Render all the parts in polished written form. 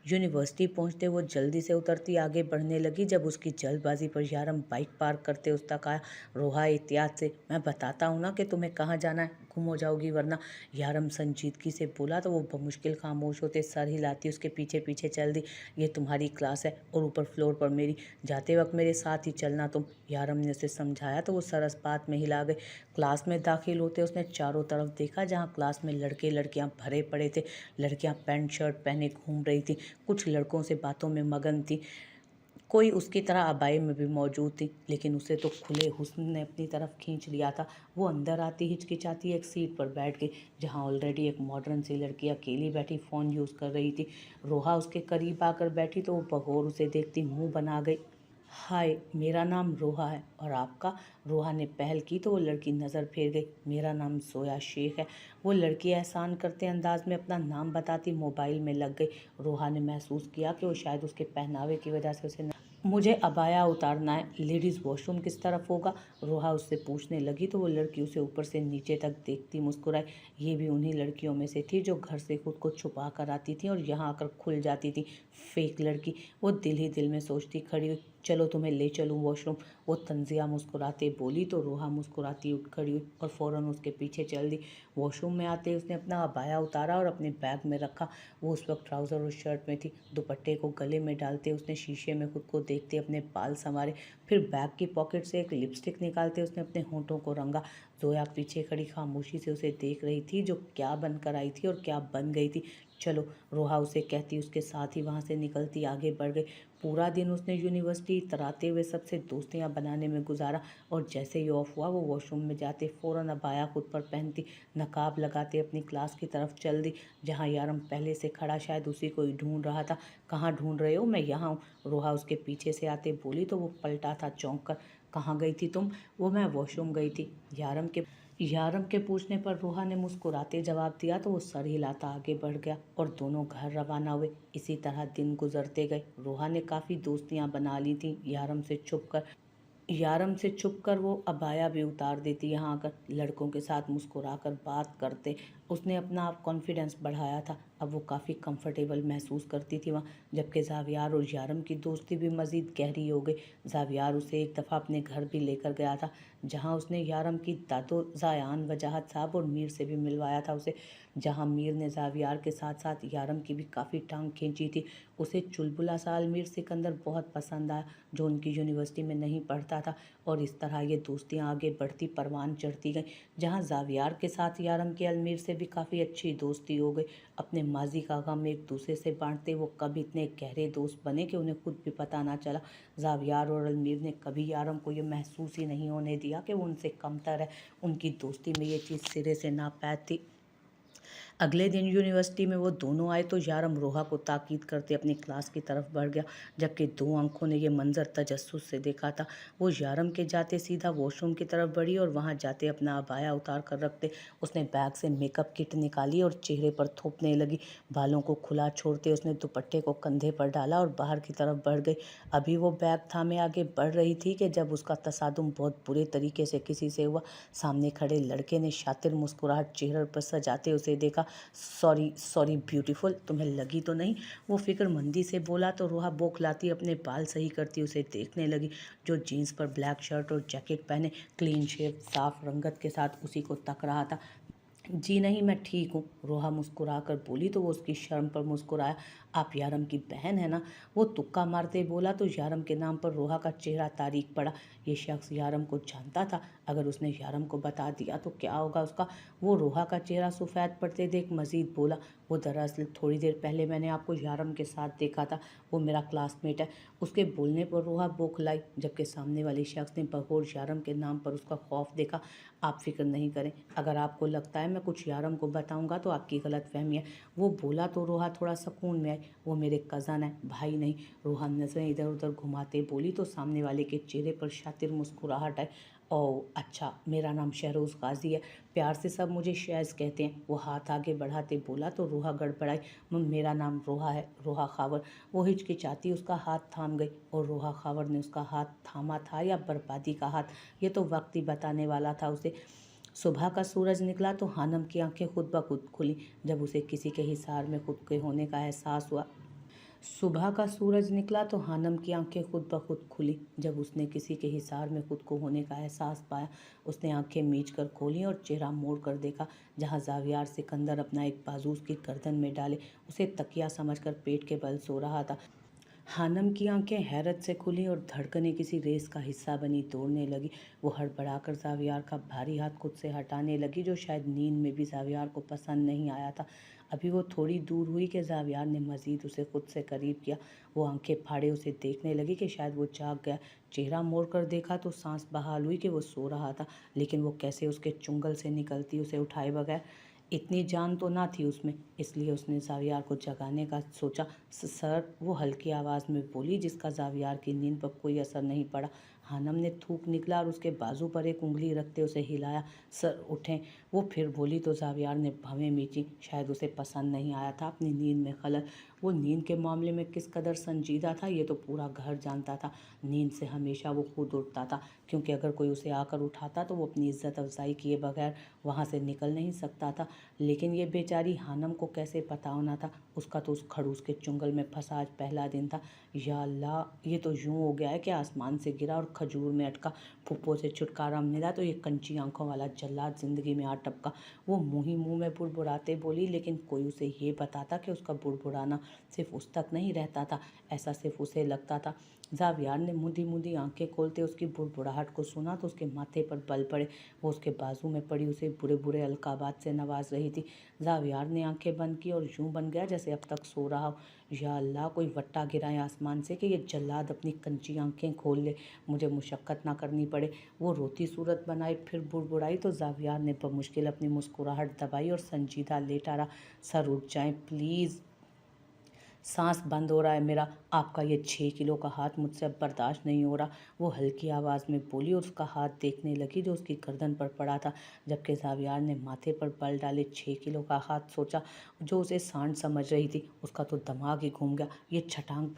University पहुंचते वो जल्दी से उतरती आगे बढ़ने लगी। जब उसकी जल्दबाजी पर यारम बाइक पार्क करते उस तक आया। रोहा एहतियात से, मैं बताता हूँ ना कि तुम्हें कहाँ जाना है, गुम हो जाओगी वरना। यारम संजीदगी से बोला तो वो बमुश्किल खामोश होते सर हिलाती उसके पीछे पीछे चल दी। ये तुम्हारी क्लास है और ऊपर फ्लोर पर मेरी, जाते वक्त मेरे साथ ही चलना तुम। यारम ने उसे समझाया तो वो सरस बात में हिला गई। क्लास में दाखिल होते उसने चारों तरफ देखा, जहाँ क्लास में लड़के लड़कियां भरे पड़े थे। लड़कियां पैंट शर्ट पहने घूम रही थी, कुछ लड़कों से बातों में मगन थी, कोई उसकी तरह अबाई में भी मौजूद थी। लेकिन उसे तो खुले हुस्न ने अपनी तरफ खींच लिया था। वो अंदर आती हिचकिचाती एक सीट पर बैठ गई, जहाँ ऑलरेडी एक मॉडर्न सी लड़की अकेली बैठी फ़ोन यूज़ कर रही थी। रोहा उसके करीब आकर बैठी तो वो बगौर उसे देखती मुंह बना गई। हाय, मेरा नाम रोहा है, और आपका? रोहा ने पहल की तो वो लड़की नज़र फेर गई। मेरा नाम जोया शेख है। वो लड़की एहसान करते अंदाज में अपना नाम बताती मोबाइल में लग गई। रोहा ने महसूस किया कि वो शायद उसके पहनावे की वजह से उसे मुझे अबाया उतारना है, लेडीज़ वॉशरूम किस तरफ होगा? रोहा उससे पूछने लगी तो वो लड़की उसे ऊपर से नीचे तक देखती मुस्कुराई। ये भी उन्हीं लड़कियों में से थी जो घर से खुद को छुपा कर आती थी और यहाँ आकर खुल जाती थी। फेक लड़की, वो दिल ही दिल में सोचती खड़ी हुई। चलो तुम्हें ले चलूँ वॉशरूम, वो तंजिया मुस्कुराते बोली तो रोहा मुस्कुराती उठ खड़ी हुई और फ़ौरन उसके पीछे चल दी। वॉशरूम में आते उसने अपना अबाया उतारा और अपने बैग में रखा। वो उस वक्त ट्राउज़र और शर्ट में थी। दुपट्टे को गले में डालते उसने शीशे में खुद को देखते अपने बाल संवारे। फिर बैग की पॉकेट से एक लिपस्टिक निकालते उसने अपने होंठों को रंगा। जोया पीछे खड़ी खामोशी से उसे देख रही थी, जो क्या बनकर आई थी और क्या बन गई थी। चलो, रोहा उसे कहती उसके साथ ही वहाँ से निकलती आगे बढ़ गई। पूरा दिन उसने यूनिवर्सिटी तराते हुए सबसे दोस्तियाँ बनाने में गुजारा, और जैसे ही ऑफ हुआ वो वॉशरूम में जाते फ़ौरन अबाया खुद पर पहनती, नकाब लगाते अपनी क्लास की तरफ चल दी, जहाँ यारम पहले से खड़ा शायद उसी को ही ढूंढ रहा था। कहाँ ढूंढ रहे हो? मैं यहाँ हूँ, रोहा उसके पीछे से आते बोली तो वो पलटा था चौंक कर। कहाँ गई थी तुम? वो मैं वॉशरूम गई थी, यारम के पूछने पर रोहा ने मुस्कुराते जवाब दिया तो वो सर हिलाता आगे बढ़ गया और दोनों घर रवाना हुए। इसी तरह दिन गुजरते गए। रोहा ने काफ़ी दोस्तियां बना ली थीं यारम से छुपकर वो अबाया भी उतार देती, यहाँ आकर लड़कों के साथ मुस्कुराकर बात करते उसने अपना कॉन्फिडेंस बढ़ाया था। अब वो काफ़ी कंफर्टेबल महसूस करती थी वहाँ। जबकि जावियार और यारम की दोस्ती भी मज़ीद गहरी हो गई। जावियार उसे एक दफ़ा अपने घर भी लेकर गया था, जहाँ उसने यारम की दादो ज़ायान वजाहत साहब और मीर से भी मिलवाया था उसे। जहाँ मीर ने जावियार के साथ साथ यारम की भी काफ़ी टांग खींची थी। उसे चुलबुला सा अल्मीर सिकंदर बहुत पसंद आया, जो उनकी यूनिवर्सिटी में नहीं पढ़ता था, और इस तरह ये दोस्तियाँ आगे बढ़ती परवान चढ़ती गई। जहाँ जावियार के साथ यारम की अल्मीर से भी काफ़ी अच्छी दोस्ती हो गई। अपने माजी का गम एक दूसरे से बांटते वो कब इतने गहरे दोस्त बने कि उन्हें खुद भी पता ना चला। जावियार और अल्मीर ने कभी यारम को ये महसूस ही नहीं होने दिया कि वो उनसे कमतर है। उनकी दोस्ती में ये चीज़ सिरे से नापैद थी। अगले दिन यूनिवर्सिटी में वो दोनों आए तो यारम रोहा को ताकीद करते अपनी क्लास की तरफ बढ़ गया, जबकि दो आंखों ने ये मंजर तजस्सुस से देखा था। वो यारम के जाते सीधा वॉशरूम की तरफ बढ़ी और वहाँ जाते अपना अबाया उतार कर रखते उसने बैग से मेकअप किट निकाली और चेहरे पर थोपने लगी। बालों को खुला छोड़ते उसने दुपट्टे को कंधे पर डाला और बाहर की तरफ बढ़ गई। अभी वो बैग थामे आगे बढ़ रही थी कि जब उसका तसादुम बहुत बुरे तरीके से किसी से हुआ। सामने खड़े लड़के ने शातिर मुस्कुराहट चेहरे पर सजाते उसे देखा। सॉरी सॉरी ब्यूटीफुल, तुम्हें लगी तो नहीं? वो फिक्रमंदी से बोला तो रोहा बौखलाती अपने बाल सही करती उसे देखने लगी, जो जीन्स पर ब्लैक शर्ट और जैकेट पहने क्लीन शेव साफ रंगत के साथ उसी को तक रहा था। जी नहीं, मैं ठीक हूँ, रोहा मुस्कुरा कर बोली तो वो उसकी शर्म पर मुस्कुराया। आप यारम की बहन है ना? वो तुक्का मारते बोला तो यारम के नाम पर रोहा का चेहरा तारीक पड़ा। ये शख्स यारम को जानता था। अगर उसने यारम को बता दिया तो क्या होगा उसका? वो रोहा का चेहरा सफ़ेद पड़ते देख मजीद बोला, वो दरअसल थोड़ी देर पहले मैंने आपको यारम के साथ देखा था, वो मेरा क्लासमेट है। उसके बोलने पर रोहा बौखलाई, जबकि सामने वाले शख्स ने बगौर यारम के नाम पर उसका खौफ देखा। आप फिक्र नहीं करें, अगर आपको लगता है मैं कुछ यारम को बताऊंगा तो आपकी गलतफहमी है, वो बोला तो रोहा थोड़ा सुकून में आई। वो मेरे कज़न है, भाई नहीं। रोहा नज़रें इधर उधर घुमाते बोली तो सामने वाले के चेहरे पर शातिर मुस्कुराहट आई। ओह अच्छा, मेरा नाम शहरोज़ गाजी है, प्यार से सब मुझे शैज़ कहते हैं। वो हाथ आगे बढ़ाते बोला तो रोहा गड़बड़ाई। मेरा नाम रोहा है, रोहा खावर। वो हिचकिचाती उसका हाथ थाम गई, और रोहा खावर ने उसका हाथ थामा था या बर्बादी का हाथ, ये तो वक्त ही बताने वाला था उसे। सुबह का सूरज निकला तो हानम की आंखें खुद ब खुद खुली, जब उसे किसी के हिसार में खुद के होने का एहसास हुआ। सुबह का सूरज निकला तो हानम की आंखें खुद ब खुद खुली। जब उसने किसी के हिसार में खुद को होने का एहसास पाया, उसने आंखें मीच कर खोली और चेहरा मोड़ कर देखा जहां जावियार सिकंदर अपना एक बाजू उसकी गर्दन में डाले उसे तकिया समझकर पेट के बल सो रहा था। हानम की आंखें हैरत से खुली और धड़कनें किसी रेस का हिस्सा बनी दौड़ने लगी। वो हड़बड़ाकर जावियार का भारी हाथ खुद से हटाने लगी, जो शायद नींद में भी जावियार को पसंद नहीं आया था। अभी वो थोड़ी दूर हुई कि जावियार ने मजीद उसे खुद से करीब किया। वो आंखें फाड़े उसे देखने लगी कि शायद वो जाग गया। चेहरा मोड़ कर देखा तो सांस बहाल हुई कि वो सो रहा था, लेकिन वो कैसे उसके चुंगल से निकलती उसे उठाए बगैर। इतनी जान तो ना थी उसमें, इसलिए उसने जावियार को जगाने का सोचा। सर, वो हल्की आवाज़ में बोली, जिसका जावियार की नींद पर कोई असर नहीं पड़ा। हानम ने थूक निकला और उसके बाजू पर एक उंगली रखते उसे हिलाया। सर उठें, वो फिर बोली तो जावियार ने भवें मीची। शायद उसे पसंद नहीं आया था अपनी नींद में खलल। वो नींद के मामले में किस कदर संजीदा था ये तो पूरा घर जानता था। नींद से हमेशा वो खुद उठता था, क्योंकि अगर कोई उसे आकर उठाता तो वो अपनी इज्जत अफजाई किए बगैर वहाँ से निकल नहीं सकता था। लेकिन ये बेचारी हानम को कैसे पता होना था? उसका तो उस खड़ूस के चुंगल में फंसा आज पहला दिन था। या अल्लाह, ये तो यूं हो गया है कि आसमान से गिरा और खजूर में अटका। फुप्पो से छुटकारा मिला तो ये कंची आंखों वाला जल्लाद जिंदगी में आ टपका। वो मुँह ही मुँह में बुड़बुड़ाते बोली, लेकिन कोई उसे ये बताता कि उसका बुड़बुड़ाना सिर्फ उस तक नहीं रहता था, ऐसा सिर्फ उसे लगता था। जावियार ने मुंदी मुंदी आंखें खोलते उसकी बुड़बुड़ाहट को सुना तो उसके माथे पर बल पड़े। वो उसके बाजू में पड़ी उसे बुरे बुरे अलकाबात से नवाज रही थी। जावियार ने आंखें बंद की और यूं बन गया जैसे अब तक सो रहा हो। या अल्लाह, कोई वट्टा गिराए आसमान से कि ये जल्लाद अपनी कंची आंखें खोल ले, मुझे मुशक्कत ना करनी पड़े। वो रोती सूरत बनाई, फिर बुड़बुड़ाई तो जावियार ने बमुश्किल अपनी मुस्कुराहट दबाई और संजीदा लेटा रहा। सर उठ जाएं प्लीज़, सांस बंद हो रहा है मेरा। आपका ये 6 किलो का हाथ मुझसे अब बर्दाश्त नहीं हो रहा। वो हल्की आवाज़ में बोली और उसका हाथ देखने लगी जो उसकी गर्दन पर पड़ा था। जबकि जावियार ने माथे पर बल डाले 6 किलो का हाथ सोचा, जो उसे सांड समझ रही थी। उसका तो दिमाग ही घूम गया। ये छटांग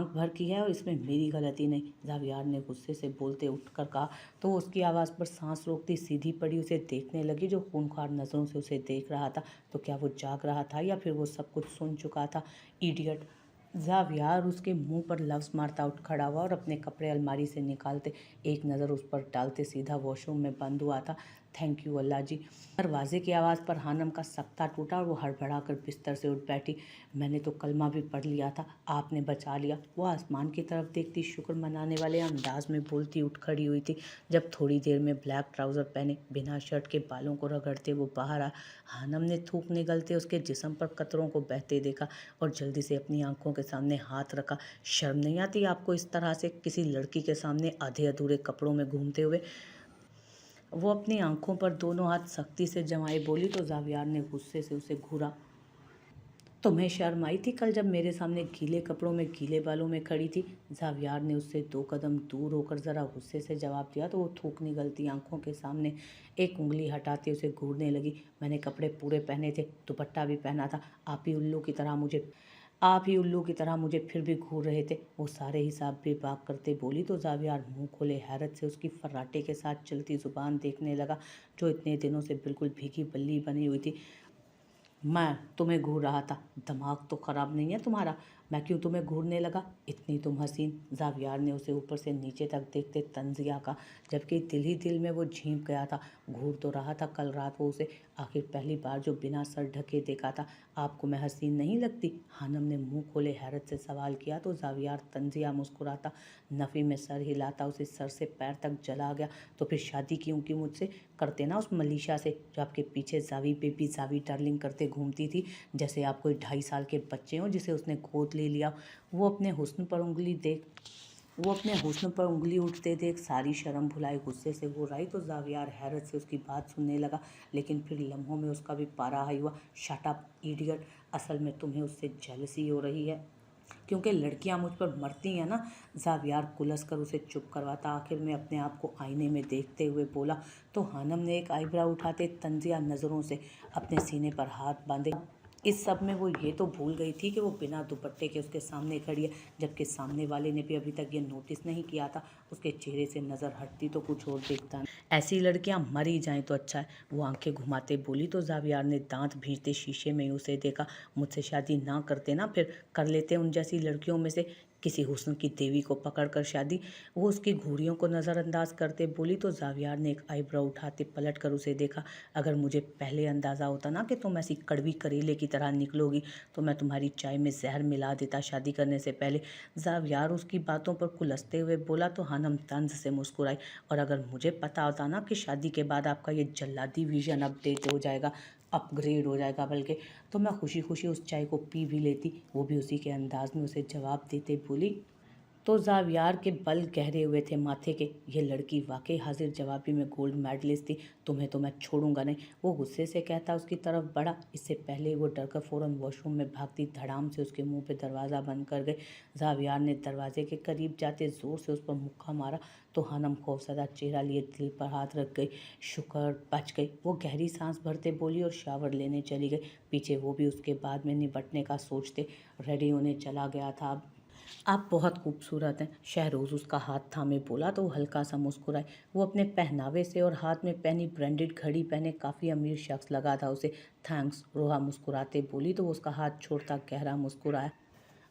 भर की है और इसमें मेरी गलती नहीं, जावियार ने गुस्से से बोलते उठकर कहा। तो वो उसकी आवाज़ पर सांस रोकती सीधी पड़ी उसे देखने लगी, जो खूंखार नज़रों से उसे देख रहा था। तो क्या वो जाग रहा था या फिर वो सब कुछ सुन चुका था? इडियट! जावियार उसके मुंह पर लफ्ज़ मारता उठ खड़ा हुआ और अपने कपड़े अलमारी से निकालते एक नज़र उस पर डालते सीधा वॉशरूम में बंद हुआ था। थैंक यू अल्लाह जी। दरवाजे की आवाज़ पर हानम का सख्ता टूटा और वो हड़बड़ा कर बिस्तर से उठ बैठी। मैंने तो कलमा भी पढ़ लिया था, आपने बचा लिया। वो आसमान की तरफ देखती शुक्र मनाने वाले अंदाज में बोलती उठ खड़ी हुई थी। जब थोड़ी देर में ब्लैक ट्राउज़र पहने बिना शर्ट के बालों को रगड़ते वो बाहर आया। हानम ने थूक निगलते उसके जिस्म पर कतरों को बहते देखा और जल्दी से अपनी आंखों के सामने हाथ रखा। शर्म नहीं आती आपको इस तरह से किसी लड़की के सामने आधे अधूरे कपड़ों में घूमते हुए? वो अपनी आंखों पर दोनों हाथ सख्ती से जमाए बोली तो जावियार ने गुस्से से उसे घूरा। तुम्हें शर्म आई थी कल जब मेरे सामने गीले कपड़ों में गीले बालों में खड़ी थी? जावियार ने उससे 2 कदम दूर होकर ज़रा गुस्से से जवाब दिया तो वो थूक निगलती आंखों के सामने एक उंगली हटाते उसे घूरने लगी। मैंने कपड़े पूरे पहने थे, दुपट्टा भी पहना था। आप ही उल्लू की तरह मुझे फिर भी घूर रहे थे। वो सारे हिसाब बेबाक करते बोली तो जावियार मुंह खोले हैरत से उसकी फर्राटे के साथ चलती जुबान देखने लगा, जो इतने दिनों से बिल्कुल भीगी बल्ली बनी हुई थी। मैं तुम्हें घूर रहा था? दिमाग तो ख़राब नहीं है तुम्हारा? मैं क्यों तुम्हें घूरने लगा? इतनी तुम हसीन। जावियार ने उसे ऊपर से नीचे तक देखते तंजिया का, जबकि दिल ही दिल में वो झींक गया था। घूर तो रहा था कल रात वो उसे, आखिर पहली बार जो बिना सर ढके देखा था। आपको मैं हसीन नहीं लगती? हानम ने मुंह खोले हैरत से सवाल किया तो जावियार तंजिया मुस्कुराता, नफ़ी में सर हिलाता उसे सर से पैर तक जला गया। तो फिर शादी क्यों की मुझसे? करते ना उस मलीशा से जो आपके पीछे जावी बेबी जावी डार्लिंग करते घूमती थी, जैसे आप कोई 2.5 साल के बच्चे हों जिसे उसने गोद ले लिया। वो अपने हुस्न पर उंगली उठते देख सारी शर्म भुलाए गुस्से से घुराई तो जावियार हैरत से उसकी बात सुनने लगा, लेकिन फिर लम्हों में उसका भी पारा हाई हुआ। शट अप इडियट, असल में तुम्हें उससे जेलसी हो रही है क्योंकि लड़कियां मुझ पर मरती हैं ना। जावियार कुलस कर उसे चुप करवाता आखिर में अपने आप को आईने में देखते हुए बोला तो हानम ने एक आईब्रा उठाते तंजिया नज़रों से अपने सीने पर हाथ बांधे। इस सब में वो ये तो भूल गई थी कि वो बिना दुपट्टे के उसके सामने खड़ी है, जबकि सामने वाले ने भी अभी तक ये नोटिस नहीं किया था। उसके चेहरे से नज़र हटती तो कुछ और दिखता। ऐसी लड़कियां मर ही जाएं तो अच्छा है, वो आंखें घुमाते बोली। तो जावियार ने दांत भींचते शीशे में उसे देखा। मुझसे शादी ना करते ना, फिर कर लेते उन जैसी लड़कियों में से किसी हुस्न की देवी को पकड़कर शादी। वो उसकी घूरियों को नज़रअंदाज करते बोली। तो जावियार ने एक आईब्रो उठाते पलट कर उसे देखा। अगर मुझे पहले अंदाज़ा होता ना कि तुम ऐसी कड़वी करेले की तरह निकलोगी, तो मैं तुम्हारी चाय में जहर मिला देता शादी करने से पहले। जावियार उसकी बातों पर कुलसते हुए बोला। तो हानम तंज से मुस्कुराई। और अगर मुझे पता होता ना कि शादी के बाद आपका ये जल्लादी विजन अपडेट हो जाएगा, अपग्रेड हो जाएगा बल्कि, तो मैं खुशी खुशी उस चाय को पी भी लेती। वो भी उसी के अंदाज में उसे जवाब देते बोली। तो जावियार के बल गहरे हुए थे माथे के। ये लड़की वाकई हाजिर जवाबी में गोल्ड मेडलिस्ट थी। तुम्हें तो मैं छोड़ूंगा नहीं, वो गुस्से से कहता उसकी तरफ बढ़ा। इससे पहले वो डरकर फौरन वॉशरूम में भागती धड़ाम से उसके मुंह पे दरवाज़ा बंद कर गई। जावियार ने दरवाजे के करीब जाते ज़ोर से उस पर मुक्का मारा। तो हानम खौफजदा चेहरा लिए दिल पर हाथ रख गई। शुक्र बच गई, वो गहरी सांस भरते बोली और शावर लेने चली गई। पीछे वो भी उसके बाद में निपटने का सोचते रेडी होने चला गया था। आप बहुत खूबसूरत हैं, शहरोज़ उसका हाथ थामे बोला। तो वो हल्का सा मुस्कुराए। वो अपने पहनावे से और हाथ में पहनी ब्रांडेड घड़ी पहने काफ़ी अमीर शख्स लगा था उसे। थैंक्स, रोहा मुस्कुराते बोली। तो वो उसका हाथ छोड़ता गहरा मुस्कुराया।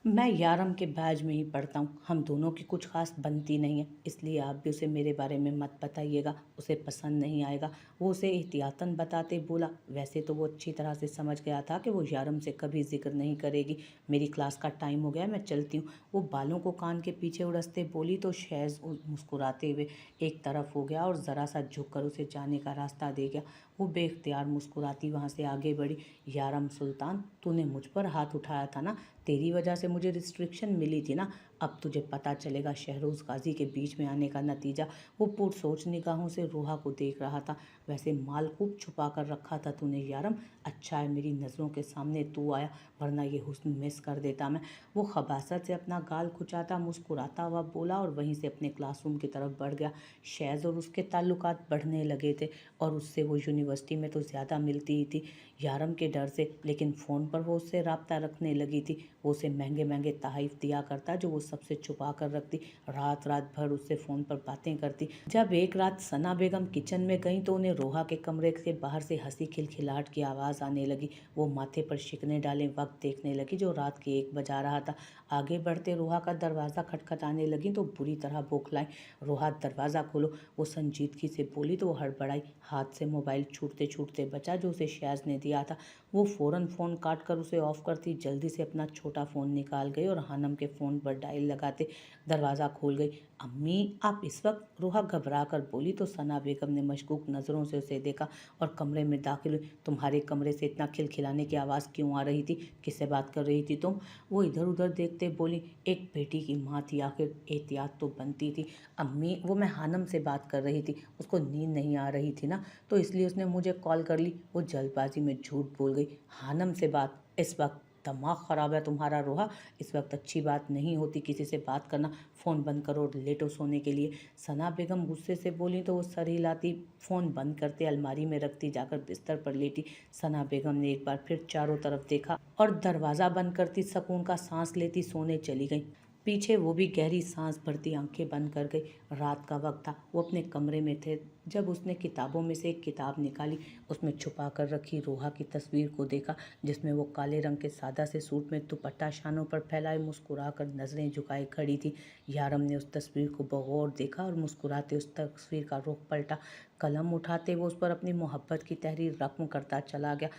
मैं यारम के बैच में ही पढ़ता हूँ, हम दोनों की कुछ खास बनती नहीं है, इसलिए आप भी उसे मेरे बारे में मत बताइएगा, उसे पसंद नहीं आएगा। वो उसे एहतियातन बताते बोला। वैसे तो वो अच्छी तरह से समझ गया था कि वो यारम से कभी जिक्र नहीं करेगी। मेरी क्लास का टाइम हो गया, मैं चलती हूँ। वो बालों को कान के पीछे उड़सते बोली। तो शहज़ मुस्कुराते हुए एक तरफ हो गया और ज़रा सा झुककर उसे जाने का रास्ता दे गया। वो बेख्तियार मुस्कुराती वहाँ से आगे बढ़ी। यारम सुल्तान, तूने मुझ पर हाथ उठाया था ना, तेरी वजह से मुझे रिस्ट्रिक्शन मिली थी ना, अब तुझे पता चलेगा शहरोज़ गाजी के बीच में आने का नतीजा। वो पुरसोच निगाहों से रोहा को देख रहा था। वैसे माल खूब छुपा कर रखा था तूने यारम, अच्छा है मेरी नज़रों के सामने तू आया, वरना ये हुस्न मिस कर देता मैं। वो खबासत से अपना गाल खुचाता मुस्कुराता हुआ बोला और वहीं से अपने क्लासरूम की तरफ बढ़ गया। शैज़ और उसके ताल्लुकात बढ़ने लगे थे और उससे वो यूनिवर्सिटी में तो ज़्यादा मिलती ही थी यारम के डर से, लेकिन फ़ोन पर वो उससे रब्ता रखने लगी थी। वो उसे महंगे महंगे तहाइफ दिया करता जो वो सबसे छुपा कर रखती। रात रात भर उससे फ़ोन पर बातें करती। जब एक रात सना बेगम किचन में गई तो उन्हें रोहा के कमरे से बाहर से हंसी खिलखिलाहट की आवाज़ आने लगी। वो माथे पर शिकने डाले वक्त देखने लगी जो रात के 1 बजा रहा था। आगे बढ़ते रोहा का दरवाज़ा खटखटाने लगी तो बुरी तरह बौखलाई। रोहा दरवाज़ा खोलो, वो संजीदगी से बोली। तो वो हड़बड़ाई, हाथ से मोबाइल छूटते छूटते बचा जो उसे शैज़ ने दिया था। वो फ़ौरन फ़ोन काट कर उसे ऑफ़ करती जल्दी से अपना छोटा फ़ोन निकाल गई और हानम के फ़ोन पर डायल लगाते दरवाज़ा खोल गई। अम्मी आप इस वक्त, रोहा घबरा कर बोली। तो सना बेगम ने मशकूक नज़रों से उसे देखा और कमरे में दाखिल हुई। तुम्हारे कमरे से इतना खिलखिलाने की आवाज़ क्यों आ रही थी, किससे बात कर रही थी तुम? वो इधर उधर देखते बोली। एक बेटी की माँ थी, आखिर एहतियात तो बनती थी। अम्मी वो मैं हानम से बात कर रही थी, उसको नींद नहीं आ रही थी ना, तो इसलिए उसने मुझे कॉल कर ली। वो जल्दबाजी में झूठ बोल गई। हानम से बात? इस वक्त दिमाग ख़राब है तुम्हारा रोहा, इस वक्त अच्छी बात नहीं होती किसी से बात करना, फ़ोन बंद करो और लेटो सोने के लिए। सना बेगम गुस्से से बोली। तो वो सर हिलाती फ़ोन बंद करते अलमारी में रखती जाकर बिस्तर पर लेटी। सना बेगम ने एक बार फिर चारों तरफ देखा और दरवाज़ा बंद करती सुकून का सांस लेती सोने चली गई। पीछे वो भी गहरी सांस भरती आंखें बंद कर गई। रात का वक्त था, वो अपने कमरे में थे जब उसने किताबों में से एक किताब निकाली। उसमें छुपा कर रखी रोहा की तस्वीर को देखा जिसमें वो काले रंग के सादा से सूट में दुपट्टा शानों पर फैलाए मुस्कुरा कर नज़रें झुकाए खड़ी थी। यारम ने उस तस्वीर को बगौर देखा और मुस्कुराते उस तस्वीर का रुख पलटा। कलम उठाते वो उस पर अपनी मोहब्बत की तहरीर रकम करता चला गया।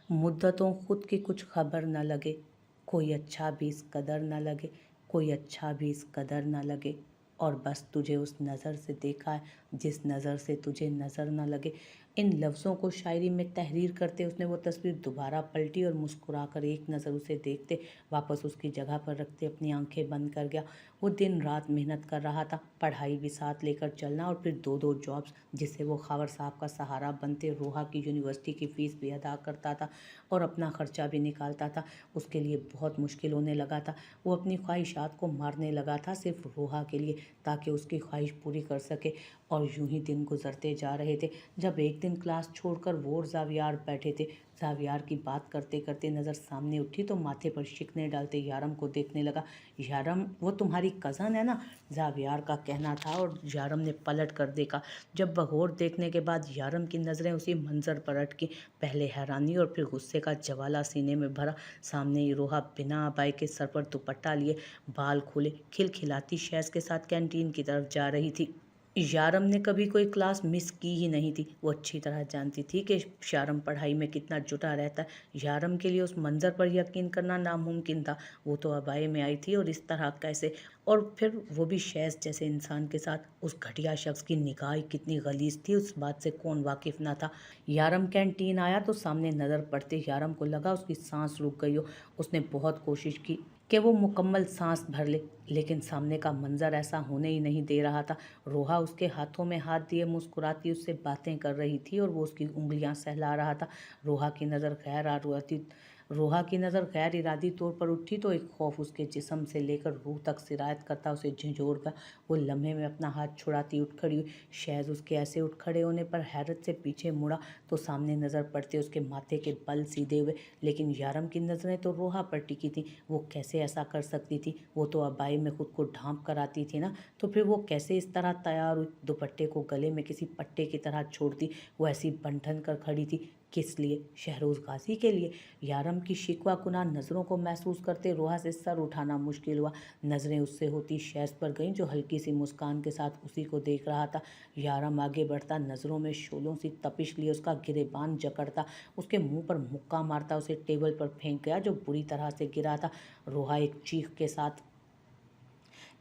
मुद्दतों खुद की कुछ खबर न लगे, कोई अच्छा भी इस कदर न लगे, कोई अच्छा भी इस कदर न लगे, और बस तुझे उस नज़र से देखा है जिस नज़र से तुझे नज़र न लगे। इन लफ्ज़ों को शायरी में तहरीर करते उसने वो तस्वीर दोबारा पलटी और मुस्कुराकर एक नज़र उसे देखते वापस उसकी जगह पर रखते अपनी आंखें बंद कर गया। वो दिन रात मेहनत कर रहा था, पढ़ाई भी साथ लेकर चलना और फिर दो दो जॉब्स, जिससे वो खावर साहब का सहारा बनते रोहा की यूनिवर्सिटी की फ़ीस भी अदा करता था और अपना ख़र्चा भी निकालता था। उसके लिए बहुत मुश्किल होने लगा था। वो अपनी ख्वाहिशात को मारने लगा था सिर्फ रोहा के लिए, ताकि उसकी ख्वाहिश पूरी कर सके। और यूं ही दिन गुजरते जा रहे थे। जब एक दिन क्लास छोड़कर वो और ज़ावियार बैठे थे, ज़ावियार की बात करते करते नज़र सामने उठी तो माथे पर शिकने डालते यारम को देखने लगा। यारम, वो तुम्हारी कज़न है ना? ज़ावियार का कहना था और यारम ने पलट कर देखा। जब बगौर देखने के बाद यारम की नज़रें उसी मंजर पर अटकी, पहले हैरानी और फिर गुस्से का ज्वाला सीने में भरा। सामने ही रोहा बिना अबाई के सर पर दुपट्टा लिए, बाल खुले, खिलखिलाती शैज़ के साथ कैंटीन की तरफ जा रही थी। यारम ने कभी कोई क्लास मिस की ही नहीं थी। वो अच्छी तरह जानती थी कि यारम पढ़ाई में कितना जुटा रहता है। यारम के लिए उस मंजर पर यकीन करना नामुमकिन था। वो तो अबाए में आई थी और इस तरह कैसे, और फिर वो भी शैज़ जैसे इंसान के साथ। उस घटिया शख्स की निगाह कितनी गलीज थी, उस बात से कौन वाकिफ ना था। यारम कैंटीन आया तो सामने नज़र पड़ते यारम को लगा उसकी सांस रुक गई हो। उसने बहुत कोशिश की कि वो मुकम्मल सांस भर ले, लेकिन सामने का मंजर ऐसा होने ही नहीं दे रहा था। रोहा उसके हाथों में हाथ दिए मुस्कुराती उससे बातें कर रही थी और वो उसकी उंगलियां सहला रहा था। रोहा की नज़र गैर इरादी तौर पर उठी तो एक खौफ उसके जिस्म से लेकर रूह तक सिरायत करता उसे झंझोड़ कर वो लम्हे में अपना हाथ छुड़ाती उठ खड़ी हुई। शैज़ उसके ऐसे उठ खड़े होने पर हैरत से पीछे मुड़ा तो सामने नज़र पड़ते उसके माथे के बल सीधे हुए, लेकिन यारम की नज़रें तो रोहा पर टिकी थी। वो कैसे ऐसा कर सकती थी? वो तो अबाई में खुद को ढांप कर आती थी ना, तो फिर वो कैसे इस तरह तैयार हुई? दुपट्टे को गले में किसी पट्टे की तरह छोड़ती वो ऐसी बंठन कर खड़ी थी। किस लिए? शहरोज़ गाजी के लिए? यारम की शिकवा कुना नज़रों को महसूस करते रोहा से सर उठाना मुश्किल हुआ। नज़रें उससे होती शैज़ पर गईं जो हल्की सी मुस्कान के साथ उसी को देख रहा था। यारम आगे बढ़ता, नज़रों में शोलों सी तपिश लिए उसका गिरेबान जकड़ता, उसके मुंह पर मुक्का मारता उसे टेबल पर फेंक गया जो बुरी तरह से गिरा था। रोहा एक चीख के साथ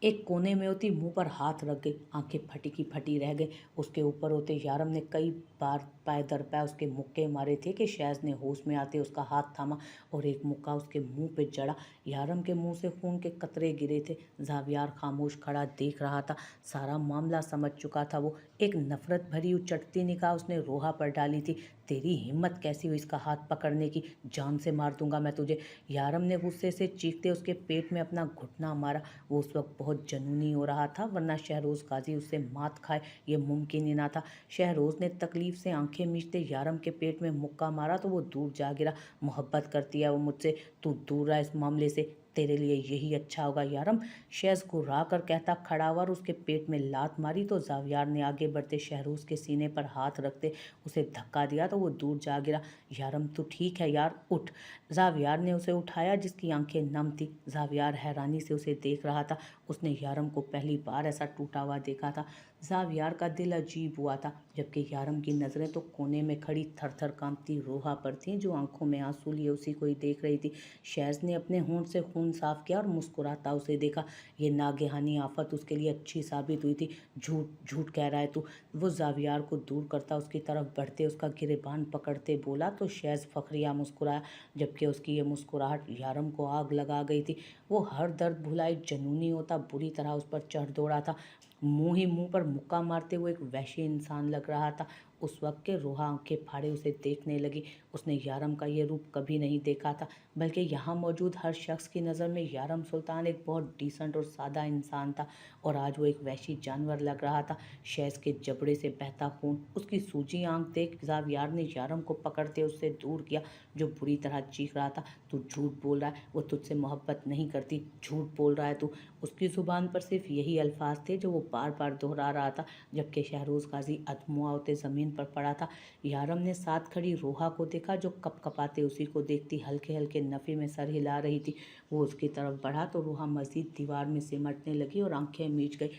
एक कोने में होती मुंह पर हाथ रख गई, आंखें फटी की फटी रह गई। उसके ऊपर होते यारम ने कई बार पाए दर पाए उसके मुक्के मारे थे कि शैज़ ने होश में आते उसका हाथ थामा और एक मुक्का उसके मुंह पे जड़ा। यारम के मुंह से खून के कतरे गिरे थे। ज़ावियार खामोश खड़ा देख रहा था। सारा मामला समझ चुका था वो। एक नफरत भरी उचटती निगाह उसने रोहा पर डाली थी। तेरी हिम्मत कैसी हुई इसका हाथ पकड़ने की? जान से मार दूंगा मैं तुझे। यारम ने गुस्से से चीखते उसके पेट में अपना घुटना मारा। वो उस वक्त बहुत जनूनी हो रहा था, वरना शहरोज़ गाजी उससे मात खाए ये मुमकिन ही ना था। शहरोज़ ने तकलीफ से आंखें मीचते यारम के पेट में मुक्का मारा तो वो दूर जा गिरा। मोहब्बत करती है वो मुझसे, तू दूर रहा इस मामले से, तेरे लिए यही अच्छा होगा यारम। शैज़ घुर्रा कर कहता खड़ा हुआ और उसके पेट में लात मारी तो ज़ावियार ने आगे बढ़ते शहरोज़ के सीने पर हाथ रखते उसे धक्का दिया तो वो दूर जा गिरा। यारम, तू ठीक है यार, उठ। ज़ावियार ने उसे उठाया जिसकी आंखें नम थी। ज़ावियार हैरानी से उसे देख रहा था। उसने यारम को पहली बार ऐसा टूटा हुआ देखा था। ज़ावियार का दिल अजीब हुआ था, जबकि यारम की नज़रें तो कोने में खड़ी थर थर कांपती रोहा पर थीं जो आंखों में आंसू लिए उसी को ही देख रही थी। शैज़ ने अपने होंठ से खून साफ किया और मुस्कुराता उसे देखा। ये नागहानी आफत उसके लिए अच्छी साबित हुई थी। झूठ झूठ कह रहा है तू। वो ज़ावियार को दूर करता उसकी तरफ बढ़ते उसका गिरेबान पकड़ते बोला तो शैज़ फखरिया मुस्कुराया, जबकि उसकी ये मुस्कुराहट यारम को आग लगा गई थी। वो हर दर्द भुलाए जनूनी होता बुरी तरह उस पर चढ़ दौड़ा था। मुंह ही मुंह पर मुक्का मारते हुए एक वहशी इंसान लग रहा था। उस वक्त के रोहा आंखें फाड़े उसे देखने लगी। उसने यारम का ये रूप कभी नहीं देखा था, बल्कि यहाँ मौजूद हर शख्स की नज़र में यारम सुल्तान एक बहुत डिसेंट और सादा इंसान था, और आज वो एक वहशी जानवर लग रहा था। शैज़ के जबड़े से बहता खून, उसकी सूजी आंख देख ज़ावियार ने यारम को पकड़ते उससे दूर किया, जो बुरी तरह चीख रहा था, तू झूठ बोल रहा है, वो तुझसे मोहब्बत नहीं करती, झूठ बोल रहा है तू। उसकी ज़ुबान पर सिर्फ यही अल्फाज थे जो वो बार बार दोहरा रहा था, जबकि शहरोज़ गाजी अधमुआ होते ज़मीन पर पड़ा था। यारम ने साथ खड़ी रोहा को देखा जो कपकपाते उसी को देखती हल्के हल्के नफ़े में सर हिला रही थी। वो उसकी तरफ बढ़ा तो रोहा मज़ीद दीवार में सिमटने लगी और आंखें मीच गई।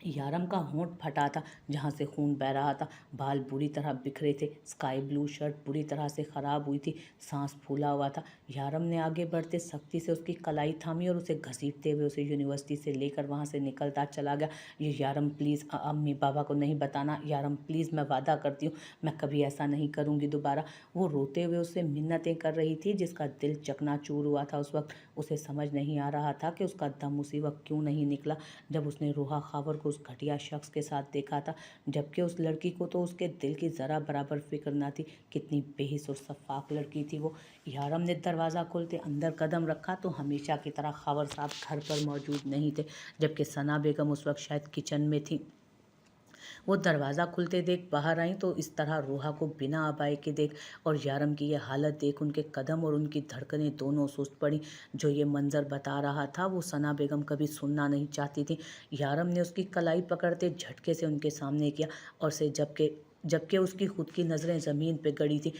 यारम का होंठ फटा था जहाँ से खून बह रहा था। बाल बुरी तरह बिखरे थे। स्काई ब्लू शर्ट बुरी तरह से ख़राब हुई थी। सांस फूला हुआ था। यारम ने आगे बढ़ते सख्ती से उसकी कलाई थामी और उसे घसीटते हुए उसे यूनिवर्सिटी से लेकर वहाँ से निकलता चला गया। ये यारम प्लीज़, अम्मी पापा को नहीं बताना। यारम प्लीज़, मैं वादा करती हूँ मैं कभी ऐसा नहीं करूँगी दोबारा। वो रोते हुए उससे मिन्नतें कर रही थी जिसका दिल चकनाचूर हुआ था। उस वक्त उसे समझ नहीं आ रहा था कि उसका दम उसी वक्त क्यों नहीं निकला जब उसने रोहा खावर को उस घटिया शख्स के साथ देखा था, जबकि उस लड़की को तो उसके दिल की ज़रा बराबर फिक्र ना थी। कितनी बेहिस और शफ़ाफ लड़की थी वो। यारम ने दरवाज़ा खोलते अंदर कदम रखा तो हमेशा की तरह खावर साहब घर पर मौजूद नहीं थे, जबकि सना बेगम उस वक्त शायद किचन में थी। وہ دروازہ کھلتے دیکھ باہر آئیں تو اس طرح روحا کو بنا ابائے کے دیکھ اور یارم کی یہ حالت دیکھ ان کے قدم اور ان کی دھڑکنیں دونوں سست پڑیں۔ جو یہ منظر بتا رہا تھا وہ ثنا بیگم کبھی سننا نہیں چاہتی تھی۔ یارم نے اس کی کلائی پکڑتے جھٹکے سے ان کے سامنے کیا اور جبکہ اس کی خود کی نظریں زمین پہ گڑی تھی،